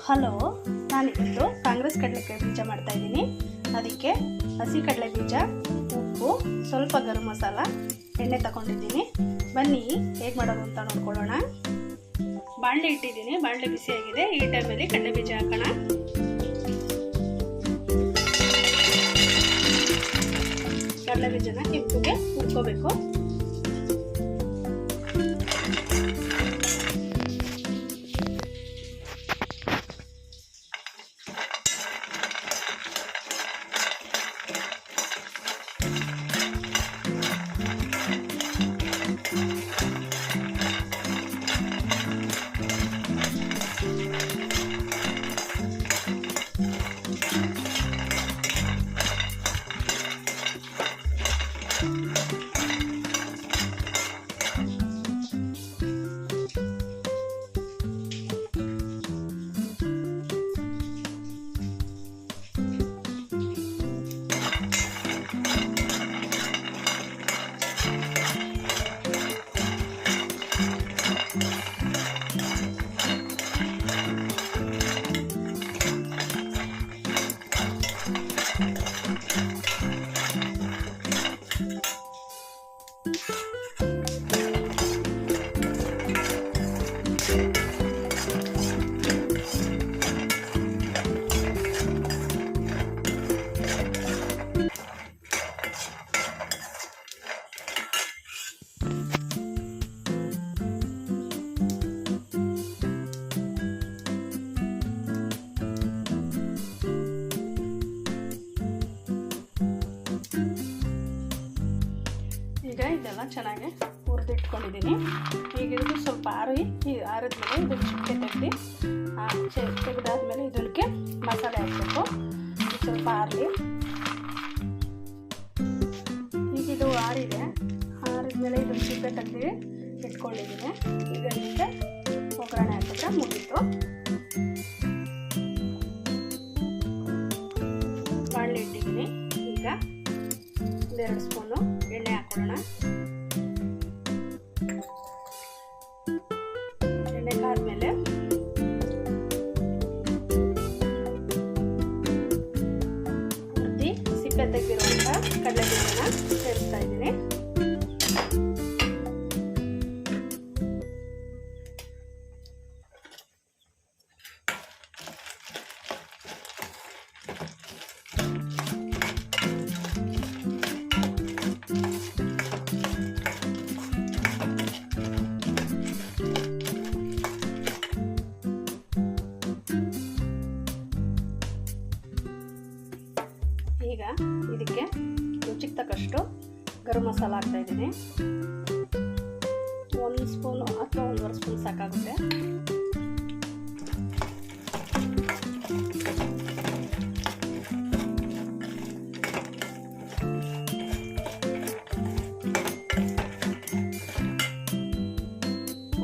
Hello, ನಾನಿವತ್ತು ಕಾಂಗ್ರೆಸ್ ಕಡಲೆಕಾಯಿ ಬೀಜ ಮಾಡ್ತಾಯಿದ್ದೀನಿ. ಅದಕ್ಕೆ ಹಸಿ ಕಡಲೆ ಬೀಜ, ಉಪ್ಪು, ಸ್ವಲ್ಪ ಗರಂ ಮಸಾಲ, ಎಣ್ಣೆ ತಗೊಂಡಿದ್ದೀನಿ. ಬನ್ನಿ ಹೇಗೆ ಮಾಡೋದು ಅಂತ ನೋಡ್ಕೊಳ್ಳೋಣ. ಬಾಣಲೆ ಇಟ್ಟಿದ್ದೀನಿ, ಬಾಣಲೆ ಬಿಸಿಯಾಗಿದೆ. ಈ ಟೈಮಲ್ಲಿ ಕಡಲೆ ಬೀಜ ಹಾಕೋಣ. ಕಡಲೆ ಬೀಜನ ಕೆಂಪುಗೆ ಹುರ್ಕೋಬೇಕು. ಈಗ ಇದೆಲ್ಲ ಚೆನ್ನಾಗಿ ಹುರಿದಿಟ್ಕೊಂಡಿದ್ದೀನಿ. ಈಗ ಇದು ಸ್ವಲ್ಪ ಆರಿದ್ಮೇಲೆ ಇದು ಚಿಕ್ಕೆ ತೆಗೆದಾದ್ಮೇಲೆ ಇದಕ್ಕೆ ಮಸಾಲೆ ಹಾಕಬೇಕು. ಸ್ವಲ್ಪ ಆರಲಿ. ಈಗ ಇದು ಆರಿದ್ಮೇಲೆ ಇದನ್ನು ಚಿಕ್ಕೆ ತೆಗೆದು ಇಟ್ಕೊಂಡಿದ್ದೀನಿ. ಈಗ ಇದಕ್ಕೆ ಒಗ್ಗರಣೆ ಹಾಕಿದ್ರೆ ಮುಗೀತು. ಬಾಣಲೆ ಇಟ್ಟಿದ್ದೀನಿ. ಈಗ 2 ಸ್ಪೂನು ಎಣ್ಣೆ ಹಾಕೊಳ್ಳೋಣ. ಎಣ್ಣೆ ಕಾದ್ಮೇಲೆ ಹುರಿದು ಸಿಪ್ಪೆ ತೆಗೆದಿರುವಂಥ ಕಡಲೆ ಬೀಜನ ಸೇರಿಸ್ತಾ ಇದ್ದೀನಿ. ಈಗ ಇದಕ್ಕೆ ರುಚಿಗೆ ತಕ್ಕಷ್ಟು ಗರಂ ಮಸಾಲ ಹಾಕ್ತಾ ಇದ್ದೀನಿ. 1 ಸ್ಪೂನು ಅಥವಾ 1.5 ಸ್ಪೂನ್ ಸಾಕಾಗುತ್ತೆ.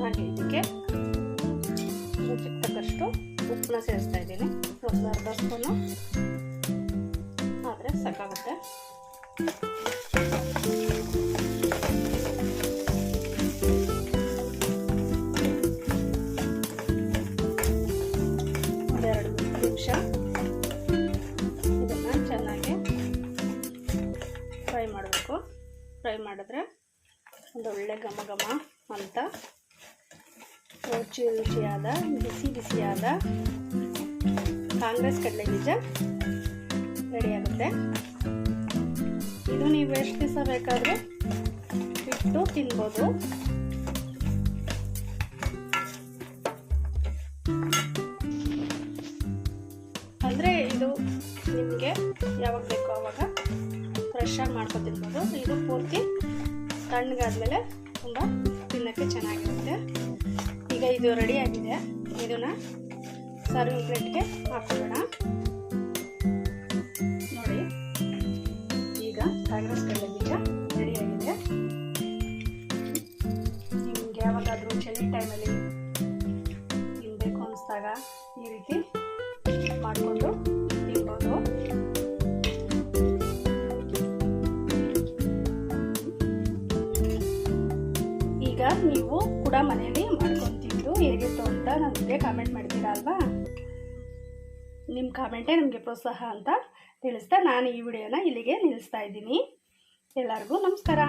ಹಾಗೆ ಇದಕ್ಕೆ ರುಚಿಗೆ ತಕ್ಕಷ್ಟು ಉಪ್ಪನ್ನ ಸೇರಿಸ್ತಾ ಇದ್ದೀನಿ. 1/2 ಸ್ಪೂನು ಆದರೆ ಸಾಕಾಗುತ್ತೆ. ಒಂದೆರಡು ನಿಮಿಷ ಇದನ್ನು ಚೆನ್ನಾಗಿ ಫ್ರೈ ಮಾಡಬೇಕು. ಫ್ರೈ ಮಾಡಿದ್ರೆ ಒಂದೊಳ್ಳೆ ಘಮ ಘಮ ಅಂತ ರುಚಿಯಾದ ಬಿಸಿಯಾದ ಕಾಂಗ್ರೆಸ್ ಕಡಲೆ ಬೀಜ ರೆಡಿ ಆಗುತ್ತೆ. ಇದು ನೀವು ಎಷ್ಟು ದಿವಸ ಬೇಕಾದರೂ ಇಟ್ಟು ತಿನ್ಬೋದು. ಅಂದರೆ ಇದು ನಿಮಗೆ ಯಾವಾಗ ಬೇಕೋ ಆವಾಗ ಫ್ರೆಶ್ ಆಗಿ ಮಾಡ್ಕೊಂಡು ತಿನ್ಬೋದು. ಇದು ಪೂರ್ತಿ ತಣ್ಣಗಾದ್ಮೇಲೆ ತುಂಬ ತಿನ್ನೋಕ್ಕೆ ಚೆನ್ನಾಗಿರುತ್ತೆ. ಈಗ ಇದು ರೆಡಿ ಆಗಿದೆ. ಇದನ್ನು ಸರ್ವಿಂಗ್ ಪ್ಲೇಟ್ಗೆ ಹಾಕೊಳ್ಳೋಣ. ನೋಡಿ, ಈಗ ಕಾಂಗ್ರೆಸ್ ಕಡಲೆ ಬೀಜ ರೆಡಿಯಾಗಿದೆ. ನಿಮಗೆ ಯಾವಾಗಾದರೂ ಚಳಿ ಟೈಮಲ್ಲಿ ತಿನ್ನಬೇಕು ಅನಿಸ್ದಾಗ ಈ ರೀತಿ ಮಾಡಿಕೊಂಡು ತಿನ್ಬೋದು. ಈಗ ನೀವು ಕೂಡ ಮನೆಯಲ್ಲಿ ಮಾಡ್ಕೊಂಡು ತಿಂದು ಹೇಗಿತ್ತು ಅಂತ ನನಗೆ ಕಾಮೆಂಟ್ ಮಾಡ್ತೀರಾ ಅಲ್ವಾ? ನಿಮ್ಮ ಕಾಮೆಂಟೇ ನಮಗೆ ಪ್ರೋತ್ಸಾಹ ಅಂತ ತಿಳಿಸ್ತಾ ನಾನು ಈ ವಿಡಿಯೋನ ಇಲ್ಲಿಗೆ ನಿಲ್ಲಿಸ್ತಾ ಇದ್ದೀನಿ. ಎಲ್ಲರಿಗೂ ನಮಸ್ಕಾರ.